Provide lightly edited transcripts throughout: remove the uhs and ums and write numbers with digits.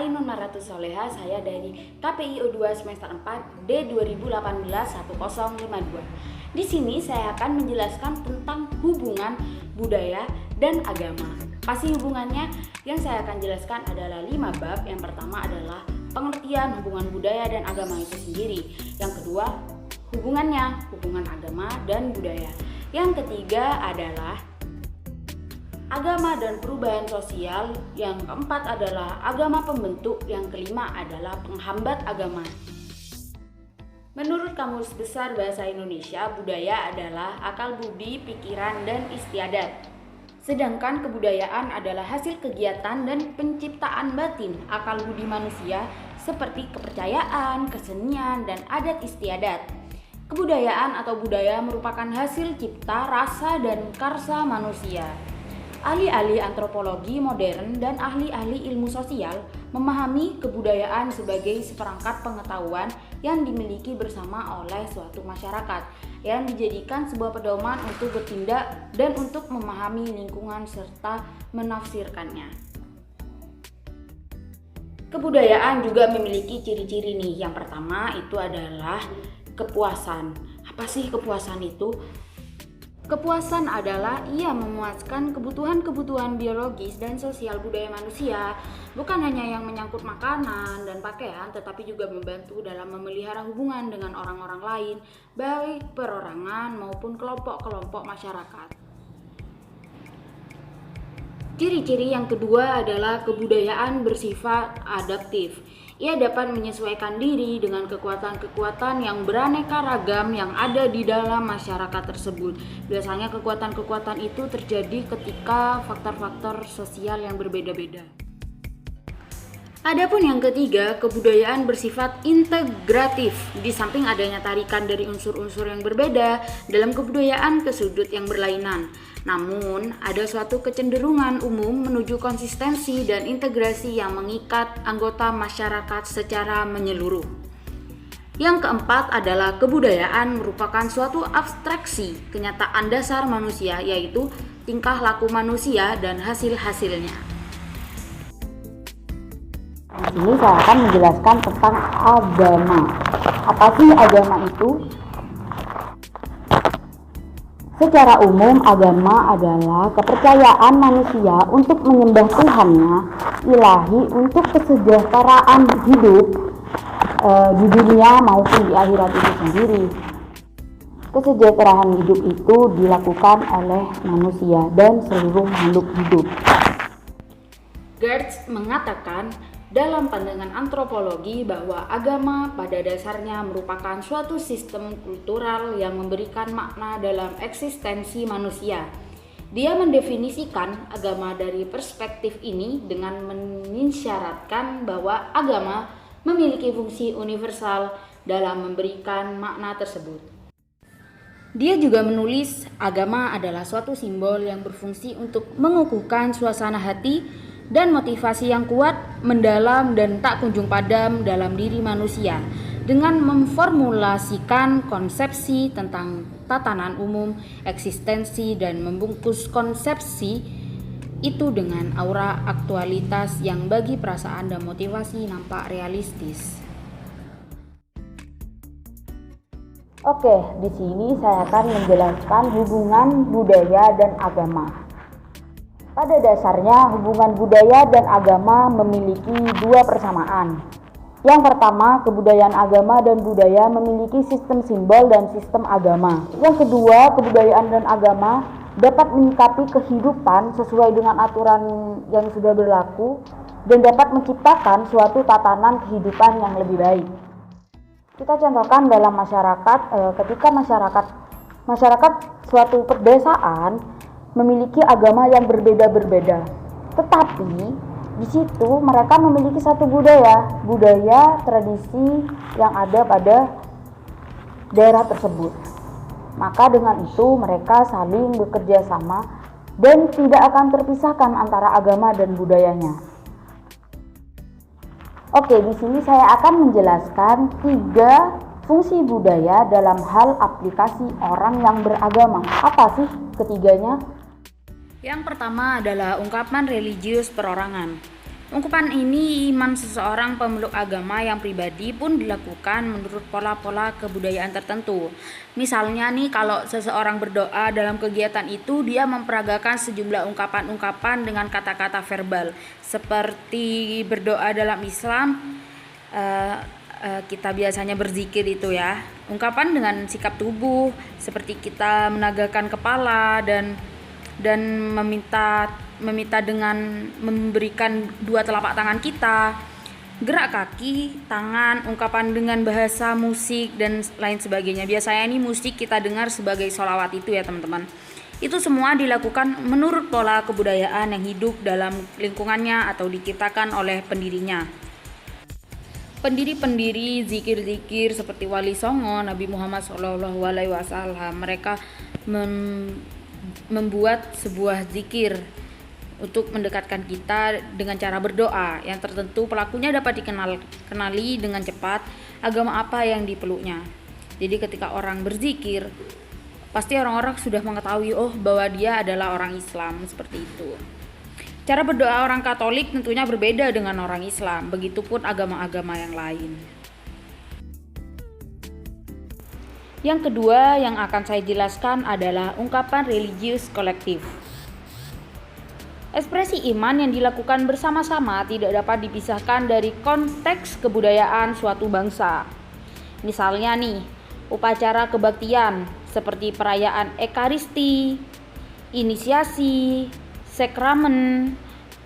Ainun Maratus Soleha, saya dari KPI O2 semester 4 D 2018-1052. Di sini saya akan menjelaskan tentang hubungan budaya dan agama. Pasti hubungannya yang saya akan jelaskan adalah 5 bab. Yang pertama adalah pengertian hubungan budaya dan agama itu sendiri. Yang kedua, hubungan agama dan budaya. Yang ketiga adalah agama dan perubahan sosial. Yang keempat adalah agama pembentuk. Yang kelima adalah penghambat agama. Menurut Kamus Besar Bahasa Indonesia, budaya adalah akal budi, pikiran, dan istiadat. Sedangkan kebudayaan adalah hasil kegiatan dan penciptaan batin akal budi manusia seperti kepercayaan, kesenian, dan adat istiadat. Kebudayaan atau budaya merupakan hasil cipta, rasa, dan karsa manusia. Ahli-ahli antropologi modern dan ahli-ahli ilmu sosial memahami kebudayaan sebagai seperangkat pengetahuan yang dimiliki bersama oleh suatu masyarakat yang dijadikan sebuah pedoman untuk bertindak dan untuk memahami lingkungan serta menafsirkannya. Kebudayaan juga memiliki ciri-ciri nih. Yang pertama itu adalah kepuasan. Apa sih kepuasan itu? Kepuasan adalah ia memuaskan kebutuhan-kebutuhan biologis dan sosial budaya manusia, bukan hanya yang menyangkut makanan dan pakaian, tetapi juga membantu dalam memelihara hubungan dengan orang-orang lain, baik perorangan maupun kelompok-kelompok masyarakat. Ciri-ciri yang kedua adalah kebudayaan bersifat adaptif. Ia dapat menyesuaikan diri dengan kekuatan-kekuatan yang beraneka ragam yang ada di dalam masyarakat tersebut. Biasanya kekuatan-kekuatan itu terjadi ketika faktor-faktor sosial yang berbeda-beda. Adapun yang ketiga, kebudayaan bersifat integratif. Di samping adanya tarikan dari unsur-unsur yang berbeda dalam kebudayaan ke sudut yang berlainan, namun ada suatu kecenderungan umum menuju konsistensi dan integrasi yang mengikat anggota masyarakat secara menyeluruh. Yang keempat adalah kebudayaan merupakan suatu abstraksi kenyataan dasar manusia, yaitu tingkah laku manusia dan hasil-hasilnya. Di sini saya akan menjelaskan tentang agama. Apa sih agama itu? Secara umum, agama adalah kepercayaan manusia untuk menyembah Tuhannya ilahi untuk kesejahteraan hidup di dunia maupun di akhirat itu sendiri. Kesejahteraan hidup itu dilakukan oleh manusia dan seluruh makhluk hidup. Gertz mengatakan dalam pandangan antropologi bahwa agama pada dasarnya merupakan suatu sistem kultural yang memberikan makna dalam eksistensi manusia. Dia mendefinisikan agama dari perspektif ini dengan mensyaratkan bahwa agama memiliki fungsi universal dalam memberikan makna tersebut. Dia juga menulis agama adalah suatu simbol yang berfungsi untuk mengukuhkan suasana hati dan motivasi yang kuat, mendalam, dan tak kunjung padam dalam diri manusia dengan memformulasikan konsepsi tentang tatanan umum, eksistensi, dan membungkus konsepsi itu dengan aura aktualitas yang bagi perasaan dan motivasi nampak realistis. Oke, di sini saya akan menjelaskan hubungan budaya dan agama. Pada dasarnya, hubungan budaya dan agama memiliki dua persamaan. Yang pertama, kebudayaan agama dan budaya memiliki sistem simbol dan sistem agama. Yang kedua, kebudayaan dan agama dapat menyikapi kehidupan sesuai dengan aturan yang sudah berlaku dan dapat menciptakan suatu tatanan kehidupan yang lebih baik. Kita contohkan dalam masyarakat, ketika masyarakat suatu pedesaan memiliki agama yang berbeda-berbeda, tetapi di situ mereka memiliki satu budaya tradisi yang ada pada daerah tersebut. Maka dengan itu mereka saling bekerja sama dan tidak akan terpisahkan antara agama dan budayanya. Oke, di sini saya akan menjelaskan 3 fungsi budaya dalam hal aplikasi orang yang beragama. Apa sih ketiganya? Yang pertama adalah ungkapan religius perorangan. Ungkapan ini iman seseorang pemeluk agama yang pribadi pun dilakukan menurut pola-pola kebudayaan tertentu. Misalnya nih, kalau seseorang berdoa dalam kegiatan itu, dia memperagakan sejumlah ungkapan-ungkapan dengan kata-kata verbal. Seperti berdoa dalam Islam, kita biasanya berzikir itu ya. Ungkapan dengan sikap tubuh, seperti kita menegakkan kepala dan meminta dengan memberikan dua telapak tangan kita, gerak kaki, tangan, ungkapan dengan bahasa musik dan lain sebagainya. Biasanya ini musik kita dengar sebagai sholawat itu ya teman-teman. Itu semua dilakukan menurut pola kebudayaan yang hidup dalam lingkungannya atau diciptakan oleh pendirinya. Pendiri-pendiri zikir-zikir seperti Wali Songo, Nabi Muhammad SAW, mereka membuat sebuah zikir untuk mendekatkan kita dengan cara berdoa yang tertentu. Pelakunya dapat dikenali dengan cepat agama apa yang dipeluknya. Jadi ketika orang berzikir, pasti orang-orang sudah mengetahui bahwa dia adalah orang Islam, seperti itu. Cara berdoa orang Katolik tentunya berbeda dengan orang Islam, begitupun agama-agama yang lain. Yang kedua yang akan saya jelaskan adalah ungkapan religius kolektif. Ekspresi iman yang dilakukan bersama-sama tidak dapat dipisahkan dari konteks kebudayaan suatu bangsa. Misalnya nih, upacara kebaktian seperti perayaan Ekaristi, inisiasi, sakramen,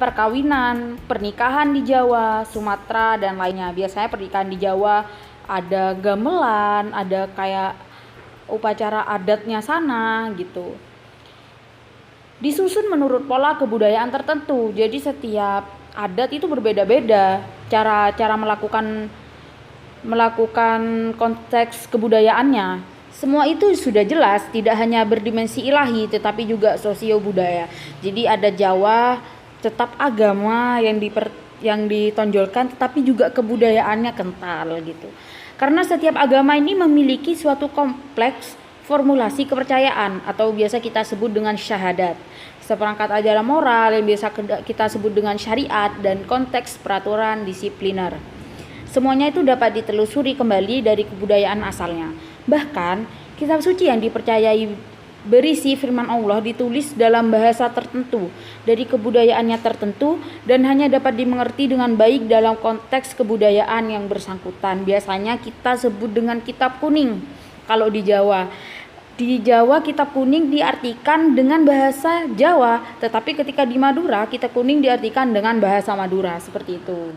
perkawinan, pernikahan di Jawa, Sumatera, dan lainnya. Biasanya pernikahan di Jawa ada gamelan, ada kayak upacara adatnya sana gitu. Disusun menurut pola kebudayaan tertentu. Jadi setiap adat itu berbeda-beda cara melakukan konteks kebudayaannya. Semua itu sudah jelas, tidak hanya berdimensi ilahi tetapi juga sosio budaya. Jadi ada Jawa tetap agama yang ditonjolkan tetapi juga kebudayaannya kental gitu. Karena setiap agama ini memiliki suatu kompleks formulasi kepercayaan atau biasa kita sebut dengan syahadat, seperangkat ajaran moral yang biasa kita sebut dengan syariat, dan konteks peraturan disipliner. Semuanya itu dapat ditelusuri kembali dari kebudayaan asalnya. Bahkan kitab suci yang dipercayai berisi firman Allah ditulis dalam bahasa tertentu dari kebudayaannya tertentu dan hanya dapat dimengerti dengan baik dalam konteks kebudayaan yang bersangkutan. Biasanya kita sebut dengan kitab kuning kalau di Jawa. Di Jawa kitab kuning diartikan dengan bahasa Jawa, tetapi ketika di Madura kitab kuning diartikan dengan bahasa Madura, seperti itu.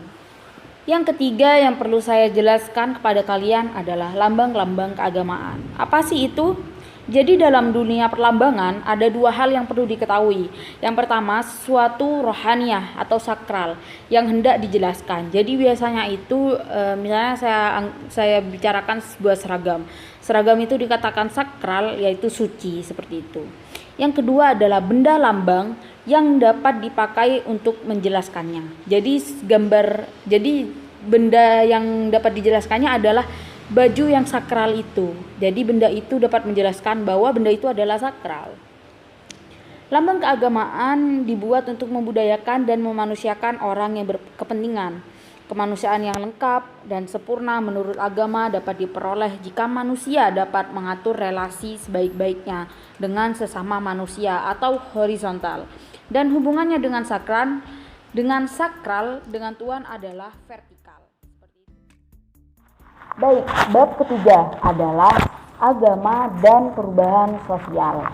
Yang ketiga yang perlu saya jelaskan kepada kalian adalah lambang-lambang keagamaan. Apa sih itu? Jadi dalam dunia perlambangan ada dua hal yang perlu diketahui. Yang pertama, suatu rohaniyah atau sakral yang hendak dijelaskan. Jadi biasanya itu misalnya saya bicarakan sebuah seragam. Seragam itu dikatakan sakral, yaitu suci, seperti itu. Yang kedua adalah benda lambang yang dapat dipakai untuk menjelaskannya. Jadi benda yang dapat dijelaskannya adalah baju yang sakral itu. Jadi benda itu dapat menjelaskan bahwa benda itu adalah sakral. Lambang keagamaan dibuat untuk membudayakan dan memanusiakan orang yang berkepentingan. Kemanusiaan yang lengkap dan sempurna menurut agama dapat diperoleh jika manusia dapat mengatur relasi sebaik-baiknya dengan sesama manusia atau horizontal, dan hubungannya dengan sakral dengan Tuhan adalah vertikal. Baik, bab ketiga adalah agama dan perubahan sosial.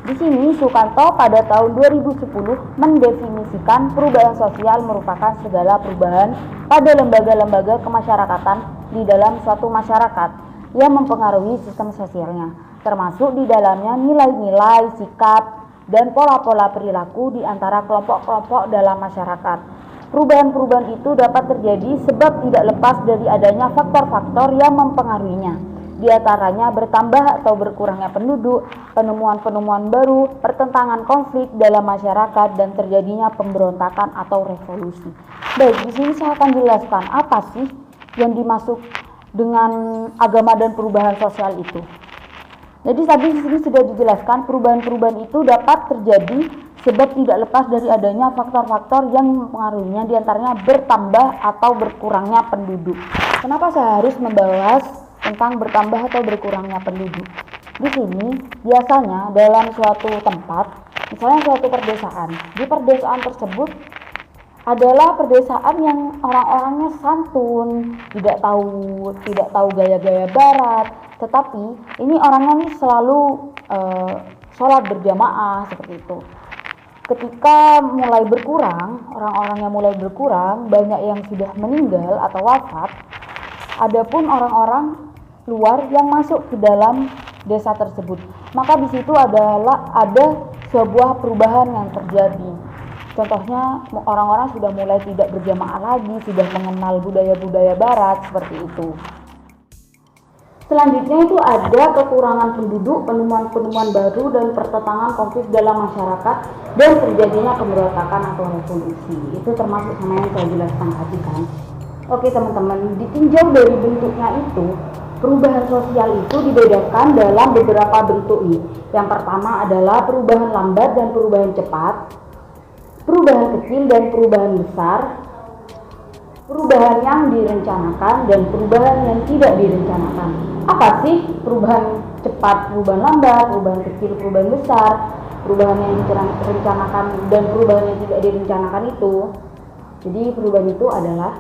Di sini Sukanto pada tahun 2010 mendefinisikan perubahan sosial merupakan segala perubahan pada lembaga-lembaga kemasyarakatan di dalam suatu masyarakat yang mempengaruhi sistem sosialnya, termasuk di dalamnya nilai-nilai, sikap, dan pola-pola perilaku di antara kelompok-kelompok dalam masyarakat. Perubahan-perubahan itu dapat terjadi sebab tidak lepas dari adanya faktor-faktor yang mempengaruhinya. Di antaranya bertambah atau berkurangnya penduduk, penemuan-penemuan baru, pertentangan konflik dalam masyarakat, dan terjadinya pemberontakan atau revolusi. Baik, di sini saya akan jelaskan apa sih yang dimaksud dengan agama dan perubahan sosial itu. Jadi tadi di sini sudah dijelaskan perubahan-perubahan itu dapat terjadi sebab tidak lepas dari adanya faktor-faktor yang mempengaruhinya, diantaranya bertambah atau berkurangnya penduduk. Kenapa saya harus membahas tentang bertambah atau berkurangnya penduduk? Di sini biasanya dalam suatu tempat, misalnya suatu perdesaan, di perdesaan tersebut adalah perdesaan yang orang-orangnya santun, tidak tahu gaya-gaya barat, tetapi ini orangnya nih selalu sholat berjamaah seperti itu. Ketika mulai berkurang, orang-orangnya mulai berkurang, banyak yang sudah meninggal atau wafat, adapun orang-orang luar yang masuk ke dalam desa tersebut, maka di situ ada sebuah perubahan yang terjadi. Contohnya orang-orang sudah mulai tidak berjamaah lagi, sudah mengenal budaya-budaya barat seperti itu. Selanjutnya itu ada kekurangan penduduk, penemuan-penemuan baru dan pertentangan konflik dalam masyarakat dan terjadinya pemberontakan atau revolusi. Itu termasuk sama yang saya jelaskan tadi kan. Oke teman-teman, ditinjau dari bentuknya itu, perubahan sosial itu dibedakan dalam beberapa bentuk nih. Yang pertama adalah perubahan lambat dan perubahan cepat, perubahan kecil dan perubahan besar, perubahan yang direncanakan dan perubahan yang tidak direncanakan. Apa sih perubahan cepat, perubahan lambat, perubahan kecil, perubahan besar, perubahan yang direncanakan dan perubahan yang tidak direncanakan itu? Jadi perubahan itu adalah,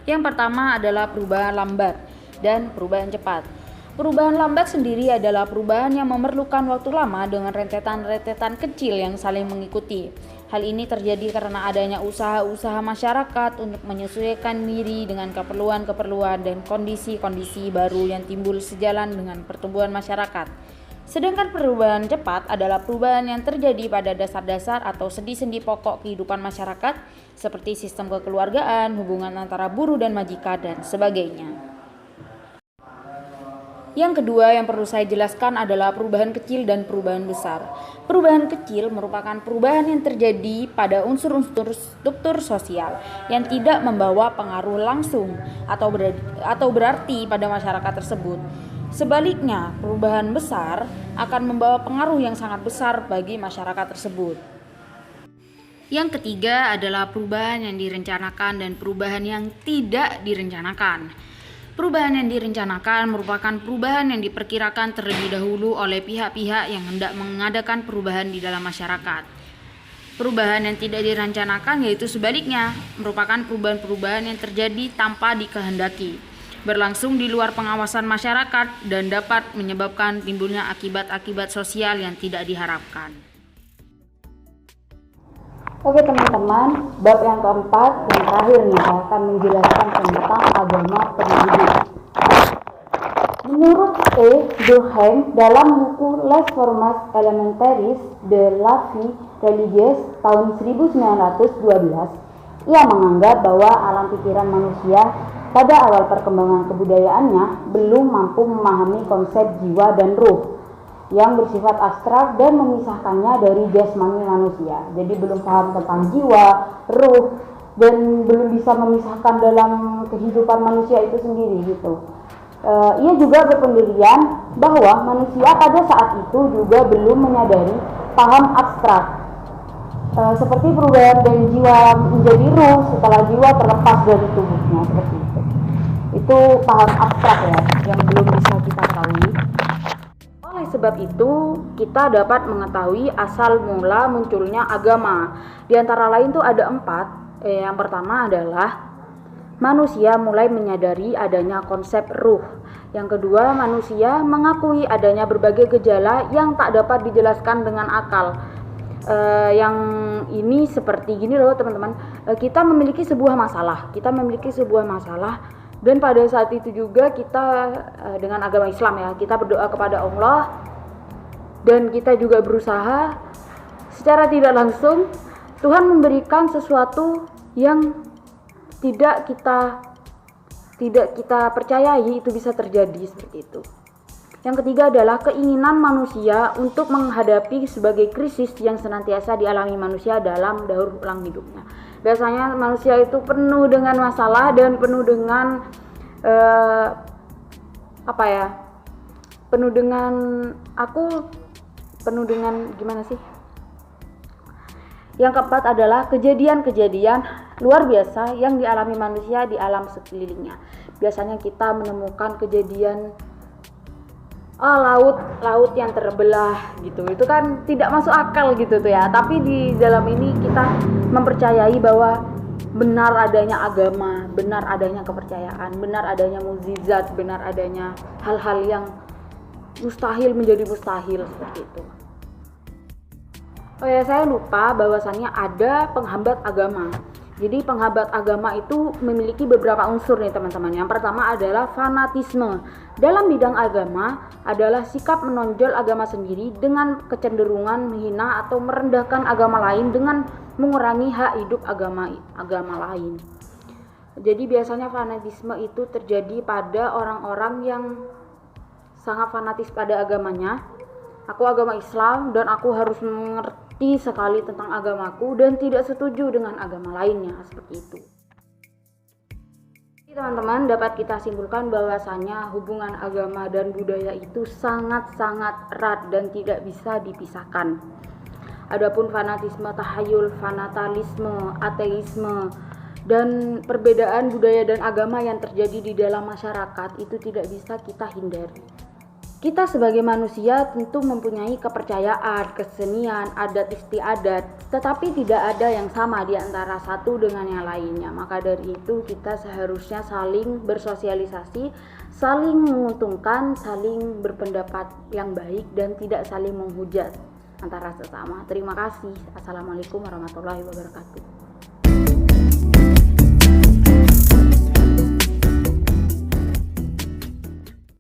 yang pertama adalah perubahan lambat dan perubahan cepat. Perubahan lambat sendiri adalah perubahan yang memerlukan waktu lama dengan rentetan-rentetan kecil yang saling mengikuti. Hal ini terjadi karena adanya usaha-usaha masyarakat untuk menyesuaikan diri dengan keperluan-keperluan dan kondisi-kondisi baru yang timbul sejalan dengan pertumbuhan masyarakat. Sedangkan perubahan cepat adalah perubahan yang terjadi pada dasar-dasar atau sendi-sendi pokok kehidupan masyarakat seperti sistem kekeluargaan, hubungan antara buruh dan majikan, dan sebagainya. Yang kedua yang perlu saya jelaskan adalah perubahan kecil dan perubahan besar. Perubahan kecil merupakan perubahan yang terjadi pada unsur-unsur struktur sosial yang tidak membawa pengaruh langsung atau berarti pada masyarakat tersebut. Sebaliknya, perubahan besar akan membawa pengaruh yang sangat besar bagi masyarakat tersebut. Yang ketiga adalah perubahan yang direncanakan dan perubahan yang tidak direncanakan. Perubahan yang direncanakan merupakan perubahan yang diperkirakan terlebih dahulu oleh pihak-pihak yang hendak mengadakan perubahan di dalam masyarakat. Perubahan yang tidak direncanakan yaitu sebaliknya, merupakan perubahan-perubahan yang terjadi tanpa dikehendaki, berlangsung di luar pengawasan masyarakat dan dapat menyebabkan timbulnya akibat-akibat sosial yang tidak diharapkan. Oke teman-teman, bab yang keempat yang terakhir nih, saya akan menjelaskan tentang agama penduduk. Menurut E. Durkheim dalam buku Les Formes Élémentaires de la Vie Religieuse tahun 1912, ia menganggap bahwa alam pikiran manusia pada awal perkembangan kebudayaannya belum mampu memahami konsep jiwa dan ruh yang bersifat abstrak dan memisahkannya dari jasmani manusia. Jadi belum paham tentang jiwa, ruh, dan belum bisa memisahkan dalam kehidupan manusia itu sendiri gitu. Ia juga berpendirian bahwa manusia pada saat itu juga belum menyadari paham abstrak, seperti perubahan dari jiwa menjadi ruh setelah jiwa terlepas dari tubuhnya, seperti itu. Itu paham abstrak ya, yang belum bisa kita ketahui. Oleh sebab itu, kita dapat mengetahui asal mula munculnya agama. Di antara lain tuh ada 4. Yang pertama adalah manusia mulai menyadari adanya konsep ruh. Yang kedua, manusia mengakui adanya berbagai gejala yang tak dapat dijelaskan dengan akal. Yang ini seperti gini loh teman-teman. Kita memiliki sebuah masalah. Dan pada saat itu juga kita dengan agama Islam ya, kita berdoa kepada Allah dan kita juga berusaha secara tidak langsung Tuhan memberikan sesuatu yang tidak kita percayai itu bisa terjadi seperti itu. Yang ketiga adalah keinginan manusia untuk menghadapi sebagai krisis yang senantiasa dialami manusia dalam daur ulang hidupnya. Biasanya manusia itu penuh dengan masalah dan penuh dengan Yang keempat adalah kejadian-kejadian luar biasa yang dialami manusia di alam sekelilingnya. Biasanya kita menemukan kejadian laut yang terbelah gitu. Itu kan tidak masuk akal gitu tuh ya. Tapi di dalam ini kita mempercayai bahwa benar adanya agama, benar adanya kepercayaan, benar adanya mukjizat, benar adanya hal-hal yang mustahil menjadi mustahil seperti itu. Oh ya, saya lupa bahwasannya ada penghambat agama. Jadi penghambat agama itu memiliki beberapa unsur nih teman-teman. Yang pertama adalah fanatisme. Dalam bidang agama adalah sikap menonjol agama sendiri dengan kecenderungan menghina atau merendahkan agama lain dengan mengurangi hak hidup agama lain. Jadi biasanya fanatisme itu terjadi pada orang-orang yang sangat fanatis pada agamanya. Aku agama Islam dan aku harus mengerti sekali tentang agamaku dan tidak setuju dengan agama lainnya, seperti itu. Teman-teman, dapat kita simpulkan bahwasanya hubungan agama dan budaya itu sangat-sangat erat dan tidak bisa dipisahkan. Adapun fanatisme, tahayul, fanatalisme, ateisme, dan perbedaan budaya dan agama yang terjadi di dalam masyarakat itu tidak bisa kita hindari. Kita sebagai manusia tentu mempunyai kepercayaan, kesenian, adat istiadat, tetapi tidak ada yang sama di antara satu dengan yang lainnya. Maka dari itu kita seharusnya saling bersosialisasi, saling menguntungkan, saling berpendapat yang baik dan tidak saling menghujat antara sesama. Terima kasih. Assalamualaikum warahmatullahi wabarakatuh.